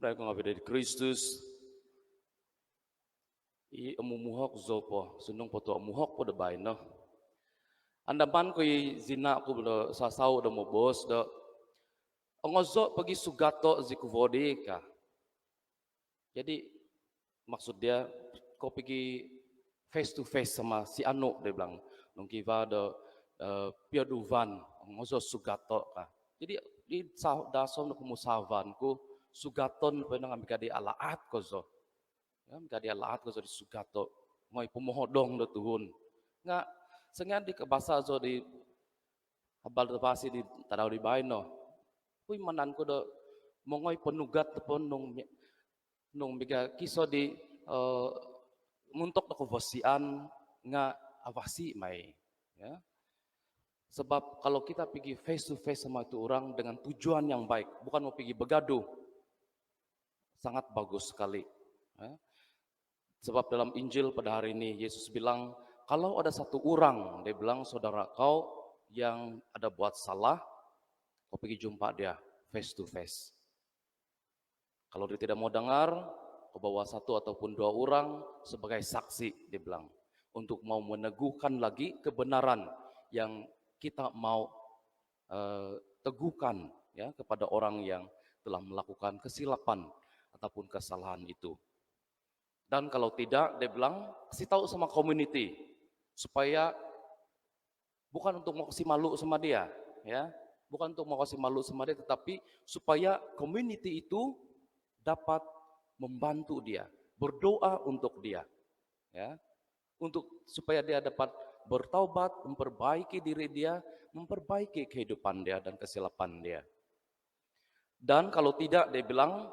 Dahil ko nga dari Kristus, i amumuhok zopo, sunong po to amuhok po da bay no. Andaman ko zina ko sasaw da mo bos da ongozo pagi sugato zikuvodi ka. Jadi maksud dia kau pergi face to face sama si Anu, dia bilang nung kiva da piaduvan ongozo sugato ka. Jadi di dasom na kumusavan ko sugaton pa nang amika di alaat ko zo. Ya, amika di alaat ko zo di sugato. Ngoy pumuhodong do tuhun. Nga sengan di kebasa zo di habal pasi di tadaw di baino. Puy manan ko do mongoy penugat pon nung biga kiso di muntok na kuvosian nga avasi may. Ya. Sebab kalau kita pergi face to face sama itu orang dengan tujuan yang baik, bukan mau pergi begaduh, sangat bagus sekali. Ya. Sebab dalam Injil pada hari ini Yesus bilang, kalau ada satu orang, dia bilang saudara kau yang ada buat salah, kau pergi jumpa dia face to face. Kalau dia tidak mau dengar, kau bawa satu ataupun dua orang sebagai saksi, dia bilang, untuk mau meneguhkan lagi kebenaran yang kita mau teguhkan ya kepada orang yang telah melakukan kesilapan ataupun kesalahan itu. Dan kalau tidak, dia bilang kasih tahu sama community supaya bukan untuk mau kasih malu sama dia, ya, bukan untuk mau kasih malu sama dia, tetapi supaya community itu dapat membantu dia, berdoa untuk dia, ya, untuk supaya dia dapat bertaubat, memperbaiki diri dia, memperbaiki kehidupan dia dan kesilapan dia. Dan kalau tidak, dia bilang,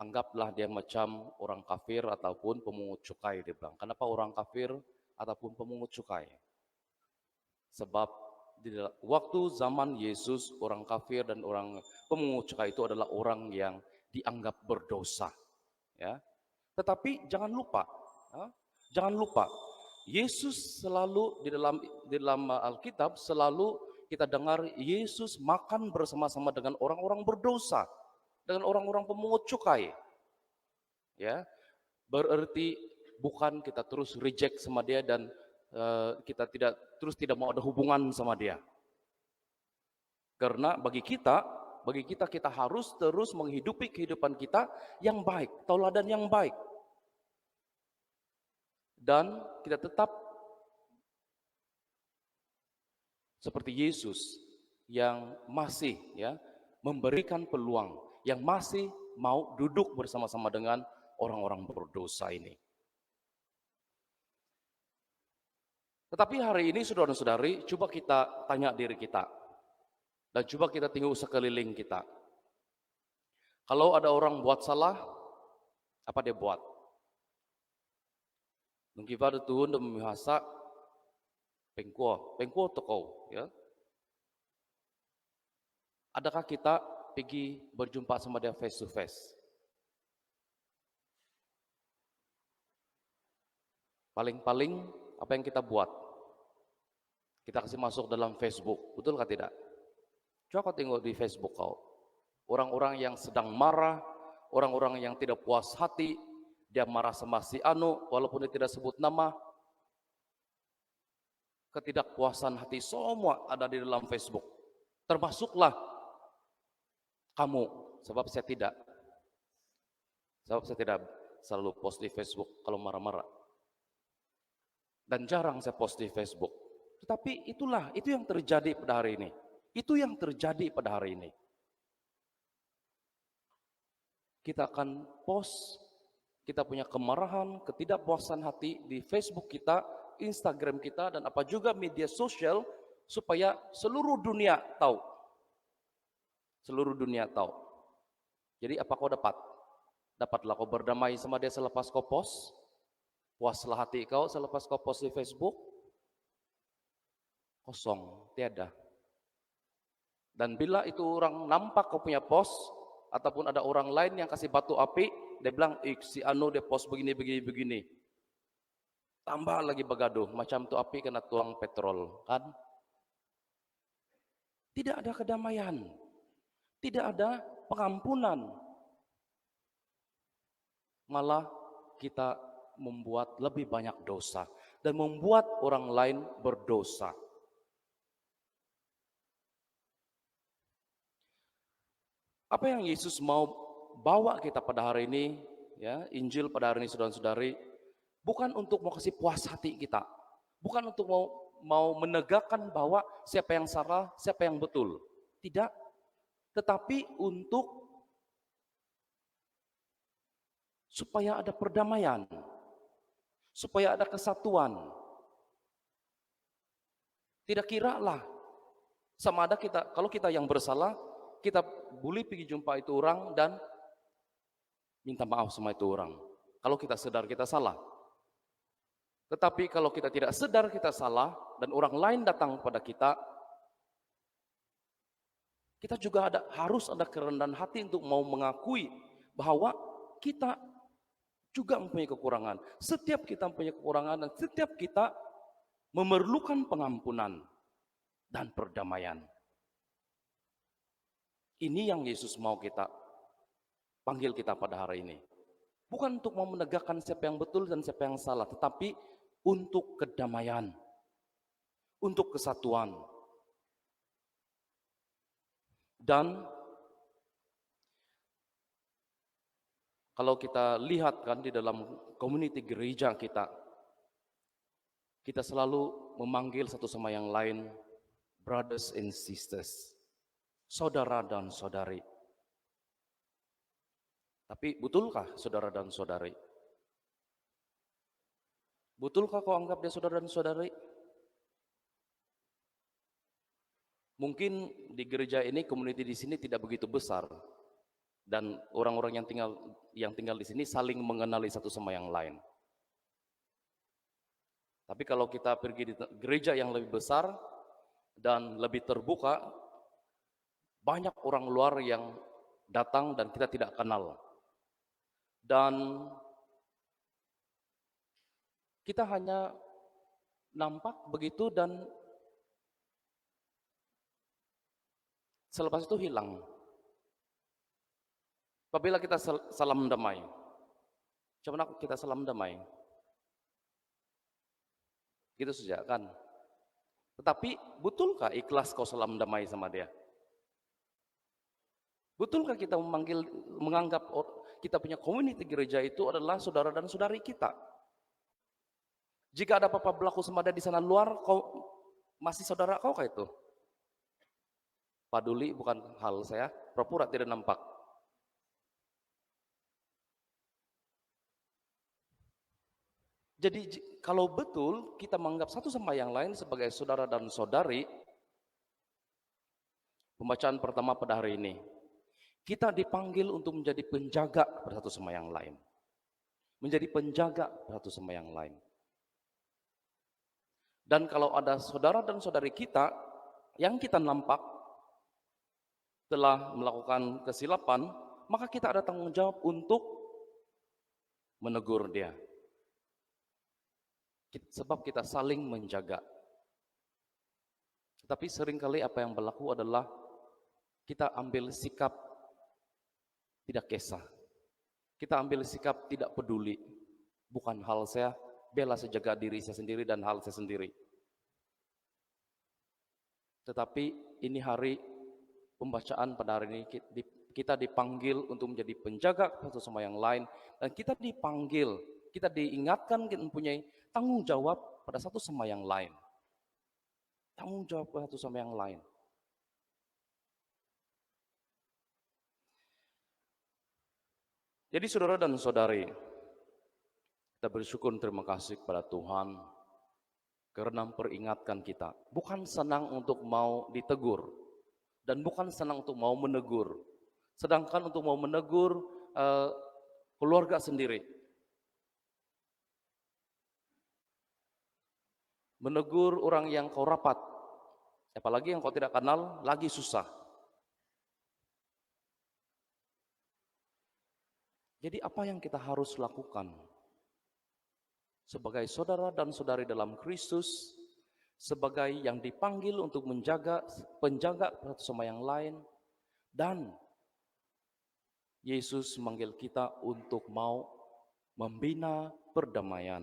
anggaplah dia macam orang kafir ataupun pemungut cukai, dia bilang. Kenapa orang kafir ataupun pemungut cukai? Sebab di waktu zaman Yesus, orang kafir dan orang pemungut cukai itu adalah orang yang dianggap berdosa. Ya. Tetapi jangan lupa, Yesus selalu di dalam Alkitab selalu kita dengar Yesus makan bersama-sama dengan orang-orang berdosa, dengan orang-orang pemungut cukai. Ya. Berarti bukan kita terus reject sama dia dan kita tidak mau ada hubungan sama dia. Karena bagi kita harus terus menghidupi kehidupan kita yang baik, tauladan yang baik. Dan kita tetap seperti Yesus yang masih ya memberikan peluang, yang masih mau duduk bersama-sama dengan orang-orang berdosa ini. Tetapi hari ini saudara-saudari, coba kita tanya diri kita dan coba kita tengok sekeliling kita. Kalau ada orang buat salah, apa dia buat? Nung kiva tuhun dan memihasa pengkuo toko, ya. Adakah kita pergi berjumpa sama dia face to face? Paling-paling apa yang kita buat? Kita kasih masuk dalam Facebook, betul kah tidak? Coba kau tengok di Facebook kau. Orang-orang yang sedang marah, orang-orang yang tidak puas hati, dia marah sama si Anu, walaupun dia tidak sebut nama. Ketidakpuasan hati semua ada di dalam Facebook. Termasuklah kamu, sebab saya tidak selalu post di Facebook kalau marah-marah. Dan jarang saya post di Facebook. Tetapi itu yang terjadi pada hari ini. Itu yang terjadi pada hari ini. Kita akan post kita punya kemarahan, ketidakpuasan hati di Facebook kita, Instagram kita, dan apa juga media sosial, supaya seluruh dunia tahu. Seluruh dunia tahu. Jadi apa kau dapat? Dapatlah kau berdamai sama dia selepas kau post? Puaslah hati kau selepas kau post di Facebook? Kosong, tiada. Dan bila itu orang nampak kau punya post, ataupun ada orang lain yang kasih batu api, dia bilang, si Anu dia post begini. Tambah lagi begaduh, macam tu api kena tuang petrol, kan? Tidak ada kedamaian, tidak ada pengampunan. malah kita membuat lebih banyak dosa dan membuat orang lain berdosa. Apa yang Yesus mau bawa kita pada hari ini, ya, Injil pada hari ini saudara-saudari, bukan untuk mau kasih puas hati kita, bukan untuk mau menegakkan bahwa siapa yang salah, siapa yang betul. Tidak, tetapi untuk supaya ada perdamaian, supaya ada kesatuan. Tidak kiralah sama ada kita, kalau kita yang bersalah, kita boleh pergi jumpa itu orang dan minta maaf sama itu orang. Kalau kita sadar kita salah. Tetapi kalau kita tidak sadar kita salah dan orang lain datang kepada kita juga harus ada kerendahan hati untuk mau mengakui bahwa kita juga mempunyai kekurangan. Setiap kita mempunyai kekurangan dan setiap kita memerlukan pengampunan dan perdamaian. Ini yang Yesus mau kita panggil kita pada hari ini. Bukan untuk mau menegakkan siapa yang betul dan siapa yang salah, tetapi untuk kedamaian, untuk kesatuan. Dan kalau kita lihat kan di dalam community gereja kita selalu memanggil satu sama yang lain brothers and sisters, saudara dan saudari. Tapi betulkah saudara dan saudari? Betulkah kau anggap dia saudara dan saudari? Mungkin di gereja ini, community di sini tidak begitu besar. Dan orang-orang yang tinggal di sini saling mengenali satu sama yang lain. Tapi kalau kita pergi di gereja yang lebih besar dan lebih terbuka, banyak orang luar yang datang dan kita tidak kenal. Dan kita hanya nampak begitu dan selepas itu hilang. Apabila kita salam damai, coba kita salam damai, gitu saja kan. Tetapi betulkah ikhlas kau salam damai sama dia? Betulkah kita menganggap kita punya community gereja itu adalah saudara dan saudari kita? Jika ada apa-apa berlaku sama dia di sana luar, kau masih saudara kau kah itu? Paduli bukan hal saya, pura-pura tidak nampak. Jadi kalau betul kita menganggap satu sama yang lain sebagai saudara dan saudari, pembacaan pertama pada hari ini, kita dipanggil untuk menjadi penjaga pada satu sama yang lain. Menjadi penjaga pada satu sama yang lain. Dan kalau ada saudara dan saudari kita yang kita nampak telah melakukan kesilapan, maka kita ada tanggung jawab untuk menegur dia. Sebab kita saling menjaga. Tapi seringkali apa yang berlaku adalah kita ambil sikap tidak kisah. Kita ambil sikap tidak peduli. Bukan hal saya, bela saya jaga diri saya sendiri dan hal saya sendiri. Tetapi ini hari pembacaan pada hari ini kita dipanggil untuk menjadi penjaga satu sama yang lain. Dan kita dipanggil, kita diingatkan kita mempunyai tanggung jawab pada satu sama yang lain. Tanggung jawab pada satu sama yang lain. Jadi saudara dan saudari, kita bersyukur terima kasih kepada Tuhan karena memperingatkan kita. Bukan senang untuk mau ditegur dan bukan senang untuk mau menegur. Sedangkan untuk mau menegur keluarga sendiri, menegur orang yang kau rapat, apalagi yang kau tidak kenal, lagi susah. Jadi apa yang kita harus lakukan sebagai saudara dan saudari dalam Kristus, sebagai yang dipanggil untuk penjaga satu sama yang lain, dan Yesus memanggil kita untuk mau membina perdamaian.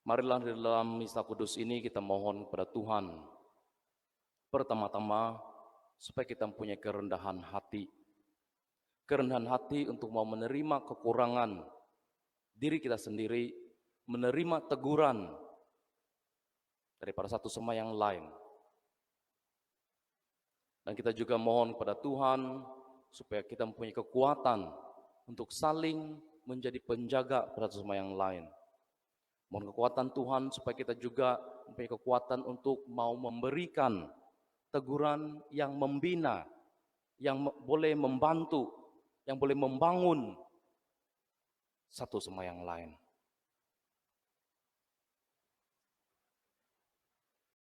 Marilah di dalam misa kudus ini kita mohon kepada Tuhan, pertama-tama supaya kita mempunyai kerendahan hati. Kerendahan hati untuk mau menerima kekurangan diri kita sendiri, menerima teguran daripada satu sama yang lain. Dan kita juga mohon kepada Tuhan supaya kita mempunyai kekuatan untuk saling menjadi penjaga pada satu sama yang lain. Mohon kekuatan Tuhan supaya kita juga mempunyai kekuatan untuk mau memberikan teguran yang membina, yang boleh membantu, yang boleh membangun satu sama yang lain.